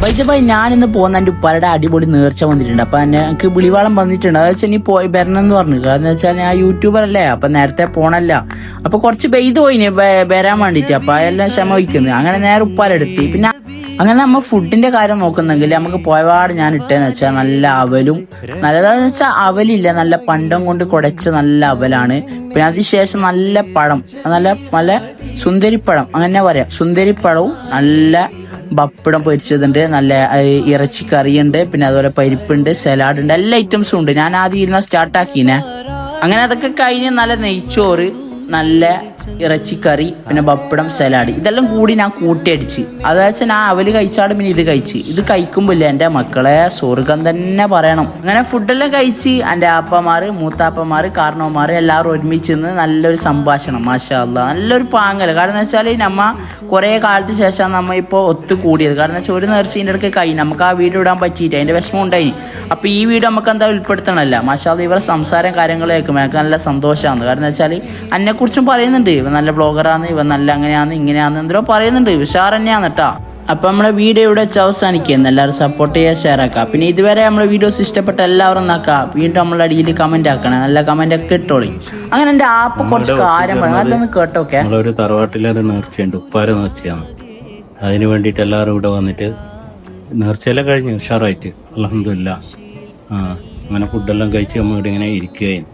വൈദ്യഭായി ഞാനിന്ന് പോകുന്ന എൻ്റെ ഉപ്പാരുടെ അടിപൊളി നേർച്ച വന്നിട്ടുണ്ട്. അപ്പൊ എനിക്ക് വിളിവാളം വന്നിട്ടുണ്ട്. അത് വെച്ചാൽ നീ പോയി വരണം എന്ന് പറഞ്ഞു. കാരണം വെച്ചാൽ ഞാൻ യൂട്യൂബർ അല്ലേ, അപ്പൊ നേരത്തെ പോണല്ല. അപ്പൊ കുറച്ച് പെയ്ത് പോയിന് വരാൻ വേണ്ടിട്ട്. അപ്പൊ അതെല്ലാം ക്ഷമ വയ്ക്കുന്നത്. അങ്ങനെ നേരെ ഉപ്പാരെടുത്തി. പിന്നെ അങ്ങനെ നമ്മ ഫുഡിന്റെ കാര്യം നോക്കുന്നെങ്കിൽ നമുക്ക് പോയപാട് ഞാൻ ഇട്ടേന്ന് വെച്ചാൽ നല്ല അവലും, നല്ലതാന്ന് വെച്ചാൽ അവലില്ല, നല്ല പണ്ടം കൊണ്ട് കുടച്ച നല്ല അവലാണ്. പിന്നെ അതിനുശേഷം നല്ല പഴം, നല്ല നല്ല സുന്ദരിപ്പഴം, അങ്ങനെ പറയാം, സുന്ദരിപ്പഴവും നല്ല പപ്പടം പൊരിച്ചതുണ്ട്, നല്ല ഇറച്ചിക്കറിയുണ്ട്, പിന്നെ അതുപോലെ പരിപ്പുണ്ട്, സലാഡ് ഉണ്ട്, എല്ലാ ഐറ്റംസും ഉണ്ട്. ഞാൻ ആദ്യം ഇരുന്ന സ്റ്റാർട്ടാക്കീനെ. അങ്ങനെ അതൊക്കെ കഴിഞ്ഞ് നല്ല നെയ്ച്ചോറ്, നല്ല ഇറച്ചിക്കറി, പിന്നെ പപ്പടം, സലാഡ്, ഇതെല്ലാം കൂടി ഞാൻ കൂട്ടിയടിച്ച്. അതായത് ഞാൻ അവല് കഴിച്ചാടും പിന്നെ ഇത് കഴിച്ച്. ഇത് കഴിക്കുമ്പില്ല എൻ്റെ മക്കളെ സ്വർഗം തന്നെ പറയണം. അങ്ങനെ ഫുഡെല്ലാം കഴിച്ച് എൻ്റെ ആപ്പമാര്, മൂത്താപ്പമാര്, കാരണവന്മാര് എല്ലാവരും ഒരുമിച്ച് നിന്ന് നല്ലൊരു സംഭാഷണം. മാഷാ അല്ലാഹ്, നല്ലൊരു പാങ്ങല്. കാരണം എന്ന് വെച്ചാൽ നമ്മ കുറേ കാലത്ത് ശേഷം നമ്മ ഇപ്പോൾ ഒത്തുകൂടിയത്. കാരണം വെച്ചാൽ ഒരു നേർച്ചീൻ്റെ ഇടയ്ക്ക് കഴിഞ്ഞ് നമുക്ക് ആ വീഡിയോ ഇടാൻ പറ്റിയിട്ട് അതിൻ്റെ വിഷമം ഉണ്ടായി. അപ്പോൾ ഈ വീഡിയോ നമുക്ക് എന്താ ഉൾപ്പെടുത്തണമല്ല. മാഷാ അല്ലാഹ്, ഇവരുടെ സംസാരം കാര്യങ്ങൾ കേൾക്കുമ്പോൾ എനിക്ക് നല്ല സന്തോഷമാണ്. കാരണം വെച്ചാൽ എന്നെക്കുറിച്ചും പറയുന്നുണ്ട്, ഇവൻ നല്ല ബ്ലോഗറാണ്, ഇവൻ നല്ല അങ്ങനെയാന്ന് ഇങ്ങനെയാന്ന് എന്തോ പറയുന്നുണ്ട്. ഉഷാർ തന്നെയാണ് കേട്ടോ. അപ്പം നമ്മളെ വീഡിയോ ഇവിടെ വെച്ച് അവസാനിക്കുന്നു. എല്ലാവരും സപ്പോർട്ട് ചെയ്യുക, ഷെയർ ആക്കുക. പിന്നെ ഇതുവരെ നമ്മളെ വീഡിയോസ് ഇഷ്ടപ്പെട്ട എല്ലാവരും നോക്കുക, വീണ്ടും നമ്മളെ അടിയിൽ കമന്റ് ആക്കണം, നല്ല കമന്റ് ഒക്കെ ഇട്ടോളി. അങ്ങനെ എൻ്റെ ആപ്പ് കുറച്ച് കാര്യം പറയാം, അതൊന്ന് കേട്ടോക്കെ. നമ്മളൊരു തറവാട്ടിലൊരു നേർച്ചയുണ്ട്, ഉപ്പാര നേർച്ചയാണ്. അതിന് വേണ്ടിയിട്ട് എല്ലാവരും ഇവിടെ വന്നിട്ട് നേർച്ചയെല്ലാം കഴിഞ്ഞ് ഉഷാറായിട്ട് അൽഹംദുലില്ലാ. അങ്ങനെ ഫുഡെല്ലാം കഴിച്ച് നമ്മൾ ഇവിടെ ഇങ്ങനെ ഇരിക്കുകയും.